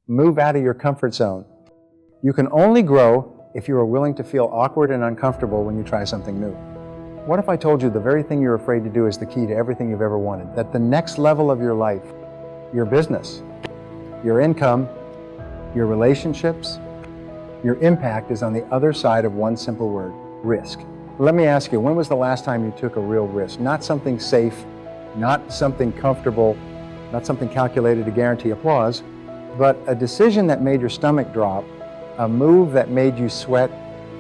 Move out of your comfort zone. You can only grow if you are willing to feel awkward and uncomfortable when you try something new. What if I told you the very thing you're afraid to do is the key to everything you've ever wanted? That the next level of your life, your business, your income, your relationships, your impact is on the other side of one simple word: risk. Let me ask you, when was the last time you took a real risk? Not something safe, not something comfortable, not something calculated to guarantee applause, but a decision that made your stomach drop, a move that made you sweat,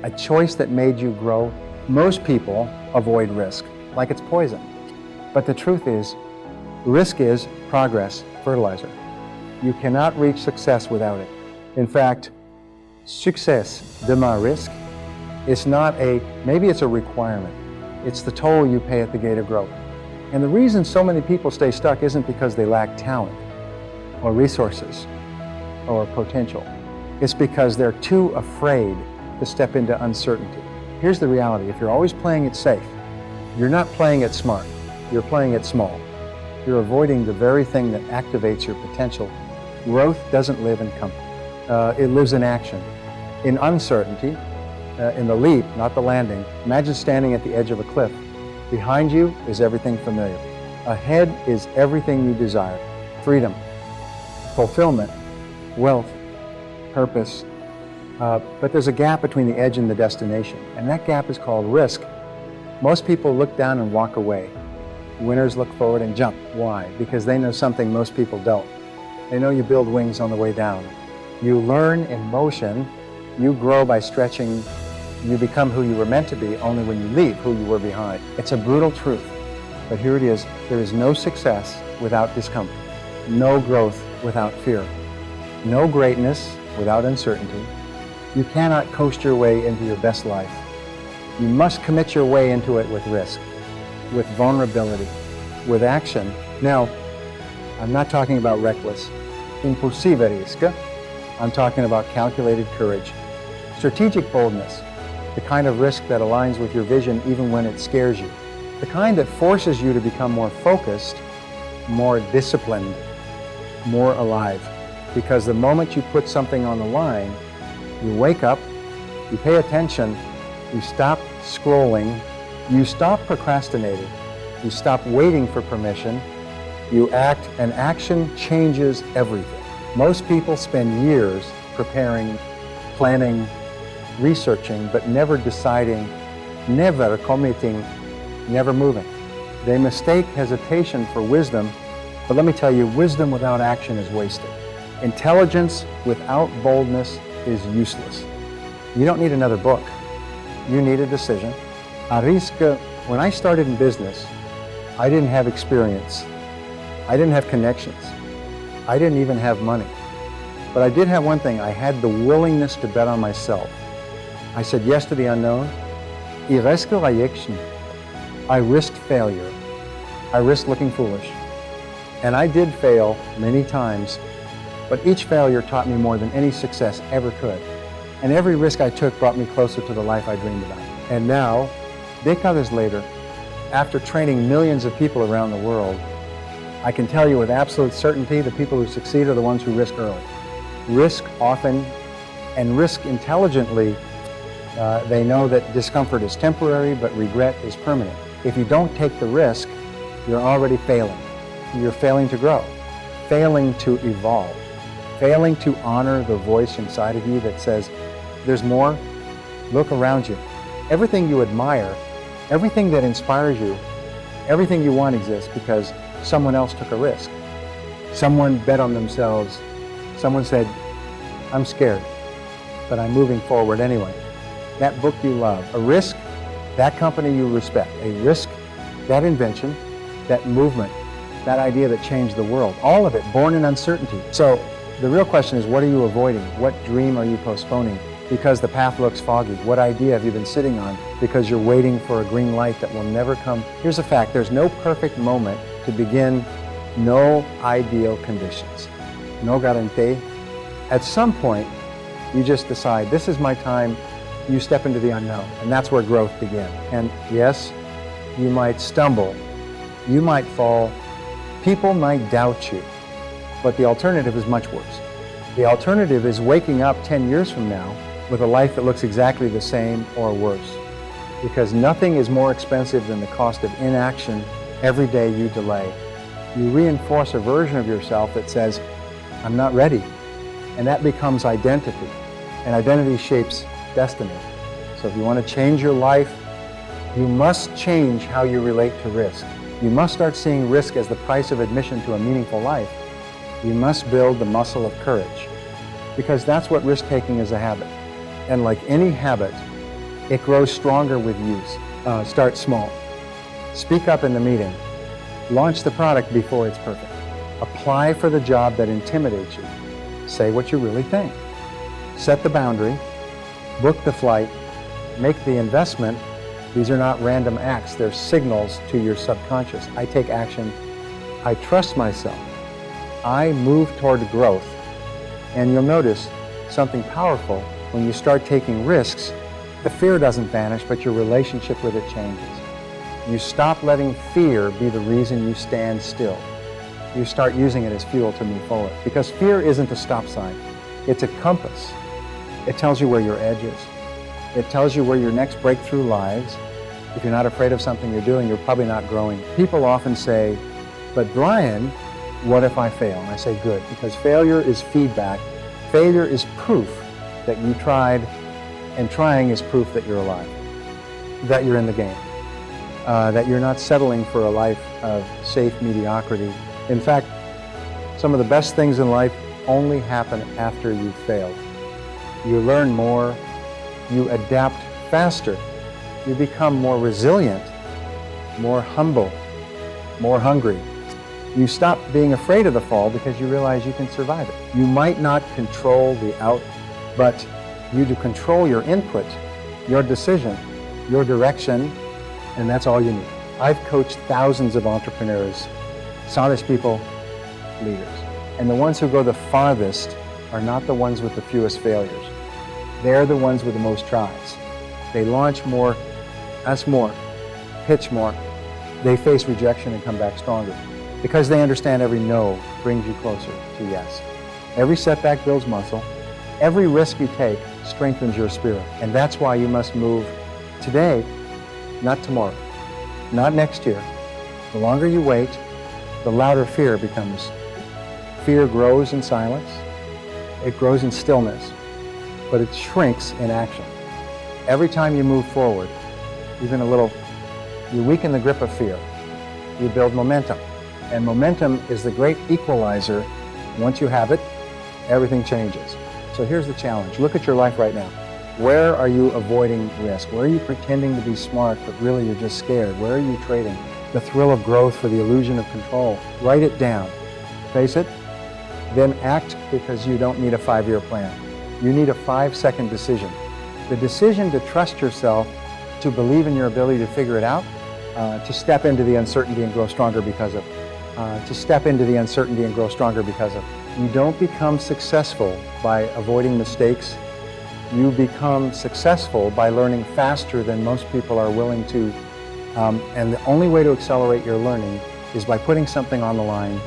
a choice that made you grow. Most people avoid risk like it's poison. But the truth is, risk is progress fertilizer. You cannot reach success without it. In fact, success demande risque is not maybe it's a requirement. It's the toll you pay at the gate of growth. And the reason so many people stay stuck isn't because they lack talent or resources or potential. It's because they're too afraid to step into uncertainty. Here's the reality: if you're always playing it safe, you're not playing it smart, you're playing it small. You're avoiding the very thing that activates your potential. Growth doesn't live in comfort. It lives in action, in uncertainty, in the leap, not the landing. Imagine standing at the edge of a cliff. Behind you is everything familiar. Ahead is everything you desire: freedom, fulfillment, wealth, purpose. But there's a gap between the edge and the destination, and that gap is called risk. Most people look down and walk away. Winners look forward and jump. Why? Because they know something most people don't. They know you build wings on the way down. You learn in motion. You grow by stretching. You become who you were meant to be only when you leave who you were behind. It's a brutal truth, but here it is. There is no success without discomfort, no growth without fear, no greatness without uncertainty. You cannot coast your way into your best life. You must commit your way into it with risk, with vulnerability, with action. Now, I'm not talking about reckless, impulsive risque. I'm talking about calculated courage, strategic boldness, the kind of risk that aligns with your vision even when it scares you, the kind that forces you to become more focused, more disciplined, more alive. Because the moment you put something on the line, you wake up, you pay attention, you stop scrolling, you stop procrastinating, you stop waiting for permission, you act, and action changes everything. Most people spend years preparing, planning, researching, but never deciding, never committing, never moving. They mistake hesitation for wisdom, but let me tell you, wisdom without action is wasted. Intelligence without boldness is useless. You don't need another book. You need a decision. A risque, when I started in business, I didn't have experience. I didn't have connections. I didn't even have money. But I did have one thing. I had the willingness to bet on myself. I said yes to the unknown. I risque l'action. I risked failure. I risked looking foolish. And I did fail many times, but each failure taught me more than any success ever could. And every risk I took brought me closer to the life I dreamed about. And now, decades later, after training millions of people around the world, I can tell you with absolute certainty the people who succeed are the ones who risk early. Risk often and risk intelligently. They know that discomfort is temporary, but regret is permanent. If you don't take the risk, you're already failing. You're failing to grow, failing to evolve, failing to honor the voice inside of you that says, there's more. Look around you. Everything you admire, everything that inspires you, everything you want exists because someone else took a risk. Someone bet on themselves. Someone said, I'm scared, but I'm moving forward anyway. That book you love, a risk, that company you respect, a risk, that invention, that movement, that idea that changed the world, all of it born in uncertainty. So the real question is, what are you avoiding? What dream are you postponing because the path looks foggy? What idea have you been sitting on because you're waiting for a green light that will never come? Here's a fact, there's no perfect moment to begin, no ideal conditions, no guarantee. At some point, you just decide, this is my time, you step into the unknown, and that's where growth begins. And yes, you might stumble, you might fall, people might doubt you, but the alternative is much worse. The alternative is waking up 10 years from now with a life that looks exactly the same or worse. Because nothing is more expensive than the cost of inaction every day you delay. You reinforce a version of yourself that says, I'm not ready. And that becomes identity. And identity shapes destiny. So if you want to change your life, you must change how you relate to risk. You must start seeing risk as the price of admission to a meaningful life. You must build the muscle of courage, because that's what risk-taking is, a habit. And like any habit, it grows stronger with use. Start small. Speak up in the meeting. Launch the product before it's perfect. Apply for the job that intimidates you. Say what you really think. Set the boundary. Book the flight. Make the investment. These are not random acts. They're signals to your subconscious. I take action. I trust myself. I move toward growth. And you'll notice something powerful. When you start taking risks, the fear doesn't vanish, but your relationship with it changes. You stop letting fear be the reason you stand still. You start using it as fuel to move forward. Because fear isn't a stop sign. It's a compass. It tells you where your edge is. It tells you where your next breakthrough lies. If you're not afraid of something you're doing, you're probably not growing. People often say, but Brian, what if I fail? And I say, good, because failure is feedback. Failure is proof that you tried, and trying is proof that you're alive, that you're in the game, that you're not settling for a life of safe mediocrity. In fact, some of the best things in life only happen after you've failed. You learn more, you adapt faster, you become more resilient, more humble, more hungry. You stop being afraid of the fall because you realize you can survive it. You might not control the out, but you do control your input, your decision, your direction, and that's all you need. I've coached thousands of entrepreneurs, Solace people, leaders. And the ones who go the farthest are not the ones with the fewest failures. They're the ones with the most tries. They launch more, ask more, pitch more. They face rejection and come back stronger. Because they understand every no brings you closer to yes. Every setback builds muscle. Every risk you take strengthens your spirit. And that's why you must move today, not tomorrow, not next year. The longer you wait, the louder fear becomes. Fear grows in silence. It grows in stillness, but it shrinks in action. Every time you move forward, even a little, you weaken the grip of fear. You build momentum. And momentum is the great equalizer. Once you have it, everything changes. So here's the challenge. Look at your life right now. Where are you avoiding risk? Where are you pretending to be smart, but really you're just scared? Where are you trading the thrill of growth for the illusion of control? Write it down. Face it. Then act, because you don't need a 5-year plan. You need a 5-second decision. The decision to trust yourself, to believe in your ability to figure it out, to step into the uncertainty and grow stronger because of it. To step into the uncertainty and grow stronger because of. You don't become successful by avoiding mistakes. You become successful by learning faster than most people are willing to. And the only way to accelerate your learning is by putting something on the line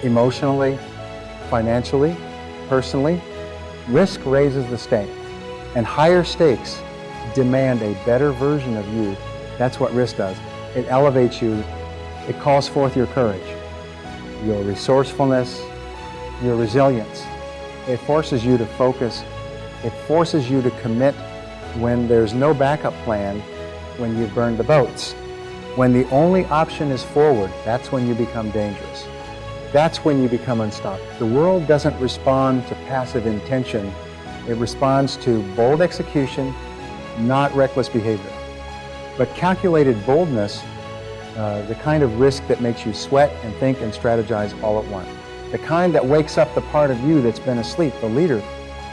emotionally, financially, personally. Risk raises the stake, and higher stakes demand a better version of you. That's what risk does. It elevates you. It calls forth your courage, your resourcefulness, your resilience. It forces you to focus. It forces you to commit when there's no backup plan, when you've burned the boats. When the only option is forward, that's when you become dangerous. That's when you become unstoppable. The world doesn't respond to passive intention. It responds to bold execution, not reckless behavior. But calculated boldness, the kind of risk that makes you sweat and think and strategize all at once. The kind that wakes up the part of you that's been asleep, the leader,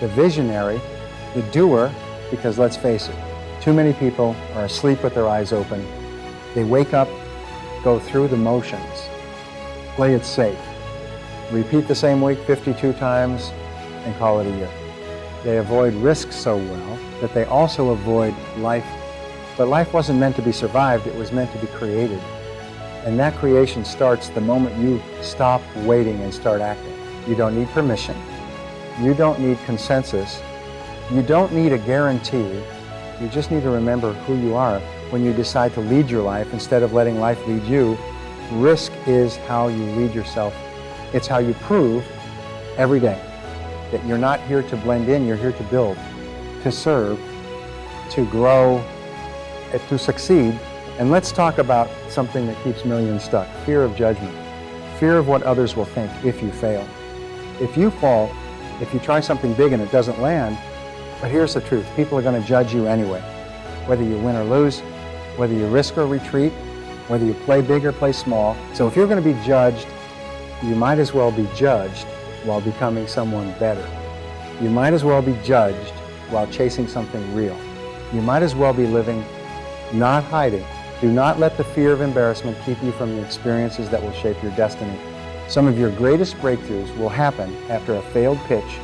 the visionary, the doer, because let's face it, too many people are asleep with their eyes open. They wake up, go through the motions, play it safe, repeat the same week 52 times, and call it a year. They avoid risk so well that they also avoid life. But life wasn't meant to be survived, it was meant to be created. And that creation starts the moment you stop waiting and start acting. You don't need permission. You don't need consensus. You don't need a guarantee. You just need to remember who you are when you decide to lead your life instead of letting life lead you. Risk is how you lead yourself. It's how you prove every day that you're not here to blend in, you're here to build, to serve, to grow, to succeed. And let's talk about something that keeps millions stuck: fear of judgment, fear of what others will think if you fail. If you fall, if you try something big and it doesn't land, but here's the truth: people are going to judge you anyway. Whether you win or lose, whether you risk or retreat, whether you play big or play small. So if you're going to be judged, you might as well be judged while becoming someone better. You might as well be judged while chasing something real. You might as well be living, not hiding. Do not let the fear of embarrassment keep you from the experiences that will shape your destiny. Some of your greatest breakthroughs will happen after a failed pitch,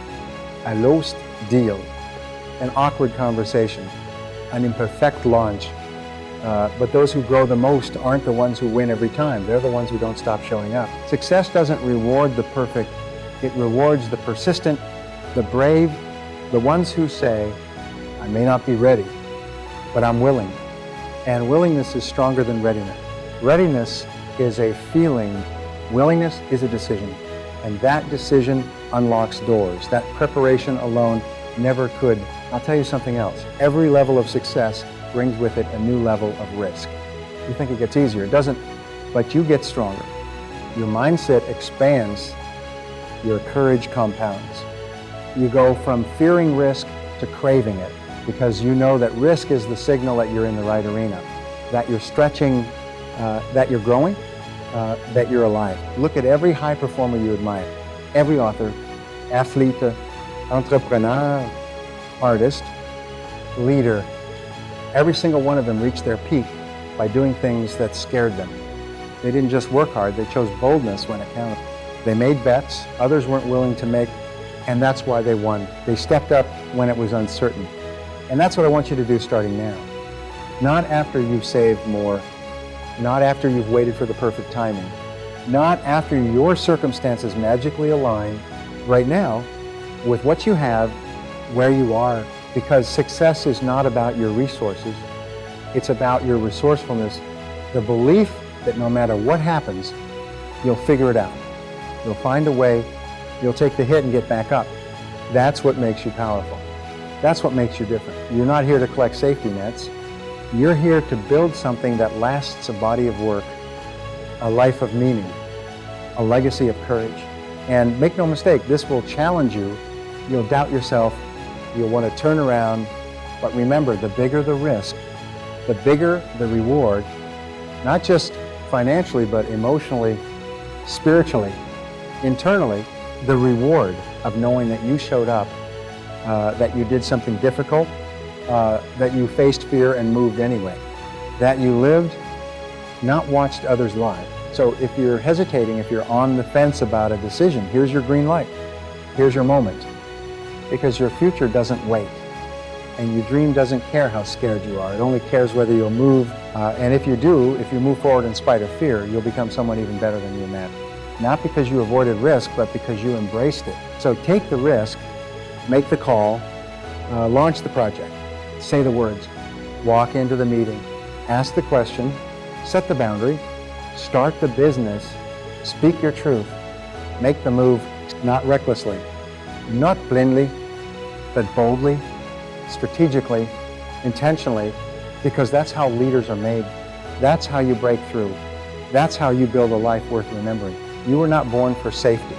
a lost deal, an awkward conversation, an imperfect launch. But those who grow the most aren't the ones who win every time. They're the ones who don't stop showing up. Success doesn't reward the perfect. It rewards the persistent, the brave, the ones who say, I may not be ready, but I'm willing. And willingness is stronger than readiness. Readiness is a feeling. Willingness is a decision. And that decision unlocks doors. That preparation alone never could. I'll tell you something else. Every level of success brings with it a new level of risk. You think it gets easier. It doesn't, but you get stronger. Your mindset expands. Your courage compounds. You go from fearing risk to craving it, because you know that risk is the signal that you're in the right arena, that you're stretching, that you're growing, that you're alive. Look at every high performer you admire, every author, athlete, entrepreneur, artist, leader. Every single one of them reached their peak by doing things that scared them. They didn't just work hard, they chose boldness when it counted. They made bets others weren't willing to make, and that's why they won. They stepped up when it was uncertain. And that's what I want you to do starting now. Not after you've saved more, not after you've waited for the perfect timing, not after your circumstances magically align. Right now, with what you have, where you are, because success is not about your resources, it's about your resourcefulness, the belief that no matter what happens, you'll figure it out. You'll find a way, you'll take the hit and get back up. That's what makes you powerful. That's what makes you different. You're not here to collect safety nets. You're here to build something that lasts, a body of work, a life of meaning, a legacy of courage. And make no mistake, this will challenge you. You'll doubt yourself. You'll want to turn around. But remember, the bigger the risk, the bigger the reward, not just financially, but emotionally, spiritually, internally, the reward of knowing that you showed up, that you did something difficult, that you faced fear and moved anyway, that you lived, not watched others lie. So if you're hesitating, if you're on the fence about a decision, here's your green light. Here's your moment. Because your future doesn't wait. And your dream doesn't care how scared you are. It only cares whether you'll move. And if you do, if you move forward in spite of fear, you'll become someone even better than you imagined. Not because you avoided risk, but because you embraced it. So take the risk, make the call, launch the project, say the words, walk into the meeting, ask the question, set the boundary, start the business, speak your truth, make the move, not recklessly, not blindly, but boldly, strategically, intentionally, because that's how leaders are made. That's how you break through. That's how you build a life worth remembering. You were not born for safety.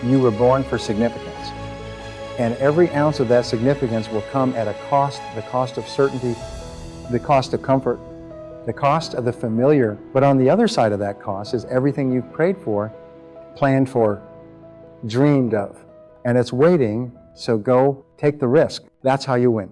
You were born for significance. And every ounce of that significance will come at a cost, the cost of certainty, the cost of comfort, the cost of the familiar. But on the other side of that cost is everything you've prayed for, planned for, dreamed of. And it's waiting, so go take the risk. That's how you win.